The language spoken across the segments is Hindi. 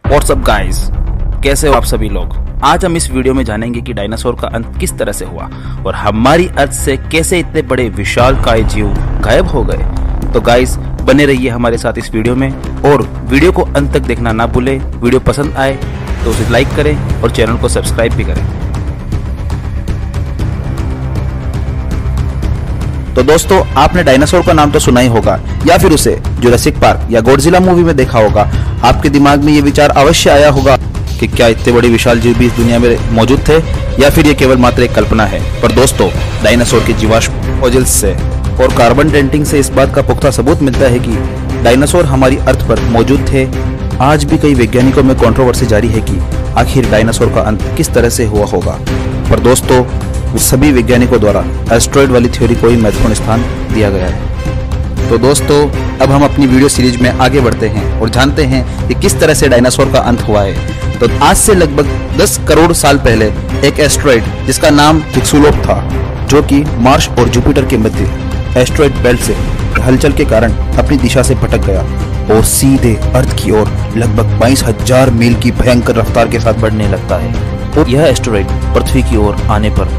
व्हाट्सअप गाइस, कैसे हो आप सभी लोग। आज हम इस वीडियो में जानेंगे कि डायनासोर का अंत किस तरह से हुआ और हमारी अर्थ से कैसे इतने बड़े विशालकाय जीव गायब हो गए। तो गाइस बने रहिए हमारे साथ इस वीडियो में और वीडियो को अंत तक देखना ना भूलें। वीडियो पसंद आए तो उसे लाइक करें और चैनल को सब्सक्राइब भी करें। तो दोस्तों, आपने डायनासोर का नाम तो सुना ही होगा या फिर उसे जुरासिक पार्क या गॉडजिला मूवी में देखा होगा। आपके दिमाग में ये विचार अवश्य आया होगा कि क्या इतने बड़े विशाल जीव भी इस दुनिया में मौजूद थे या फिर ये केवल मात्र एक कल्पना है। पर दोस्तों, डायनासोर के जीवाश्म फॉसिल्स से और कार्बन डेटिंग से इस बात का पुख्ता सबूत मिलता है कि डायनासोर हमारी अर्थ पर मौजूद थे। आज भी कई वैज्ञानिकों में कंट्रोवर्सी जारी है कि आखिर डायनासोर का अंत किस तरह से हुआ होगा। पर दोस्तों, सभी वैज्ञानिकों द्वारा एस्टेरॉयड वाली थ्योरी को ही महत्वपूर्ण स्थान दिया गया है। तो दोस्तों, अब हम अपनी वीडियो सीरीज में आगे बढ़ते हैं और जानते हैं कि किस तरह से डायनासोर का अंत हुआ है। तो आज से लगभग 10 करोड़ साल पहले एक एस्टेरॉयड जिसका नाम चिक्सुलोप था, जो कि मार्स और जुपिटर के मध्य एस्टेरॉयड बेल्ट से हलचल के कारण अपनी दिशा से भटक गया और सीधे अर्थ की ओर लगभग 22,000 मील की भयंकर रफ्तार के साथ बढ़ने लगता है। और यह एस्टेरॉयड पृथ्वी की ओर आने पर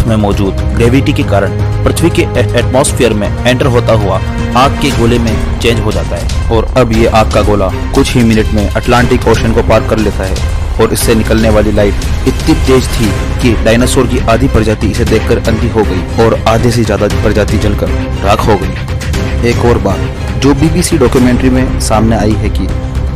में मौजूद ग्रेविटी के कारण पृथ्वी के एटमॉस्फेयर में एंटर होता हुआ आग के गोले में चेंज हो जाता है और अब ये आग का गोला कुछ ही मिनट में अटलांटिक ओशन को पार कर लेता है। और इससे निकलने वाली लाइट इतनी तेज थी कि डायनासोर की आधी प्रजाति इसे देखकर अंधी हो गई और आधे से ज्यादा प्रजाति जलकर राख हो गई। एक और बात जो BBC डॉक्यूमेंट्री में सामने आई है कि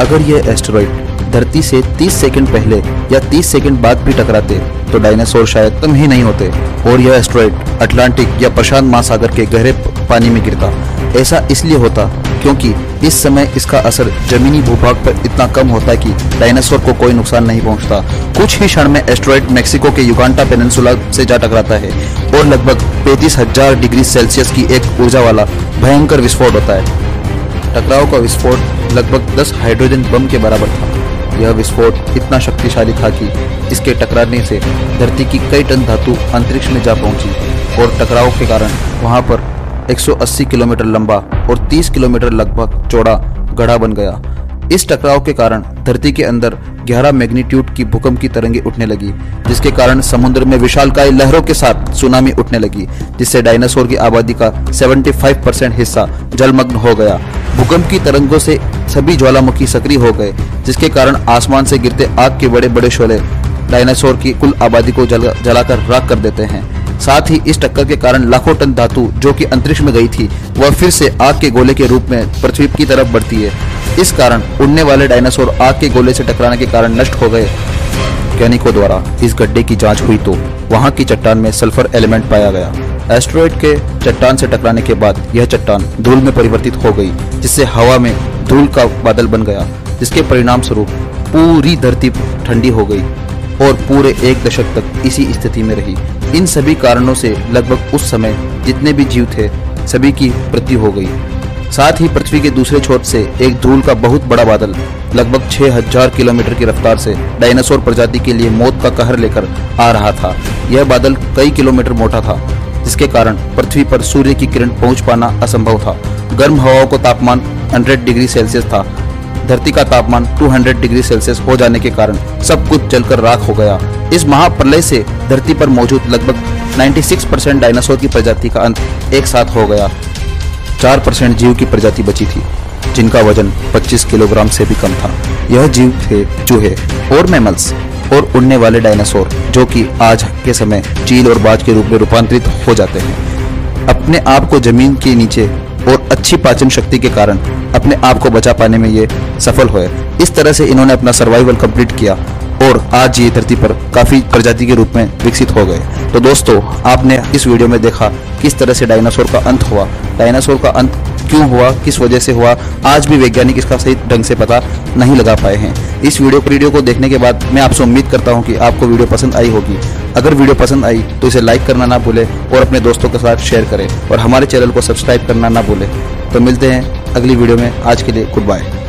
अगर यह एस्टेरॉयड धरती से 30 सेकंड पहले या 30 सेकंड बाद भी टकराते तो डायनासोर शायद कम ही नहीं होते और यह एस्टेरॉयड अटलांटिक या प्रशांत महासागर के गहरे पानी में गिरता। ऐसा इसलिए होता क्योंकि इस समय इसका असर जमीनी भूभाग पर इतना कम होता कि डायनासोर को कोई नुकसान नहीं पहुंचता। कुछ ही क्षण में एस्टेरॉयड मेक्सिको के युगांटा पेनिनसुला से जा टकराता है और लगभग 35,000 डिग्री सेल्सियस की एक ऊर्जा वाला भयंकर विस्फोट होता है। टकराव का विस्फोट लगभग 10 हाइड्रोजन बम के बराबर था। यह विस्फोट इतना शक्तिशाली था कि इसके टकराने से धरती की कई टन धातु अंतरिक्ष में जा पहुंची और टकराव के कारण वहां पर 180 किलोमीटर लंबा और 30 किलोमीटर लगभग चौड़ा गड्ढा बन गया। इस टकराव के कारण धरती के अंदर 11 मैग्नीट्यूड की भूकंप की तरंगें उठने लगी, जिसके कारण समुद्र में विशालकाय लहरों के साथ सुनामी उठने लगी, जिससे डायनासोर की आबादी का 75% हिस्सा जलमग्न हो गया। भूकंप की तरंगों से सभी ज्वालामुखी सक्रिय हो गए, जिसके कारण आसमान से गिरते आग के बड़े बड़े शोले डायनासोर की कुल आबादी को जलाकर राख कर देते हैं। साथ ही इस टक्कर के कारण लाखों टन धातु जो कि अंतरिक्ष में गई थी वह फिर से आग के गोले के रूप में पृथ्वी की तरफ बढ़ती है। इस कारण उड़ने वाले डायनासोर आग के गोले से टकराने के कारण नष्ट हो गए। वैज्ञानिकों द्वारा इस गड्ढे की जांच हुई तो वहां की चट्टान में सल्फर एलिमेंट पाया गया। एस्टेरॉयड के चट्टान से टकराने के बाद यह चट्टान धूल में परिवर्तित हो गई, जिससे हवा में धूल का बादल बन गया, जिसके परिणाम स्वरूप पूरी धरती ठंडी हो गई और पूरे 1 दशक तक इसी स्थिति में रही। इन सभी कारणों से लगभग उस समय जितने भी जीव थे सभी की मृत्यु हो गई। साथ ही पृथ्वी के दूसरे छोर से एक धूल का बहुत बड़ा बादल लगभग 6,000 किलोमीटर की रफ्तार से डायनासोर प्रजाति के लिए मौत का कहर लेकर आ रहा था। यह बादल कई किलोमीटर मोटा था, जिसके कारण पृथ्वी पर सूर्य की किरण पहुंच पाना असंभव था। गर्म हवाओं का तापमान 100 डिग्री सेल्सियस था। धरती का तापमान 200 डिग्री सेल्सियस हो जाने के कारण सब कुछ जलकर राख हो गया। इस महाप्रलय से धरती पर मौजूद लगभग 96% डायनासोर की प्रजाति का अंत एक साथ हो गया। 4% जीव की प्रजाति बची थी, जिनका वजन 25 किलोग्राम से भी कम था। यह जीव थे चूहे और मैमल्स और उड़ने वाले डायनासोर, जो कि आज के समय चील और बाज के रूप में रूपांतरित हो जाते हैं। अपने आप को जमीन के नीचे और अच्छी पाचन शक्ति के कारण अपने आप को बचा पाने में ये सफल हुए। इस तरह से इन्होंने अपना सर्वाइवल कंप्लीट किया और आज ये धरती पर काफी प्रजाति के रूप में विकसित हो गए। तो दोस्तों, आपने इस वीडियो में देखा किस तरह से डायनासोर का अंत हुआ। डायनासोर का अंत क्यों हुआ, किस वजह से हुआ, आज भी वैज्ञानिक इसका सही ढंग से पता नहीं लगा पाए हैं। इस वीडियो को देखने के बाद मैं आपसे उम्मीद करता हूं कि आपको वीडियो पसंद आई होगी। अगर वीडियो पसंद आई तो इसे लाइक करना ना भूलें और अपने दोस्तों के साथ शेयर करें और हमारे चैनल को सब्सक्राइब करना ना भूलें। तो मिलते हैं अगली वीडियो में। आज के लिए गुड बाय।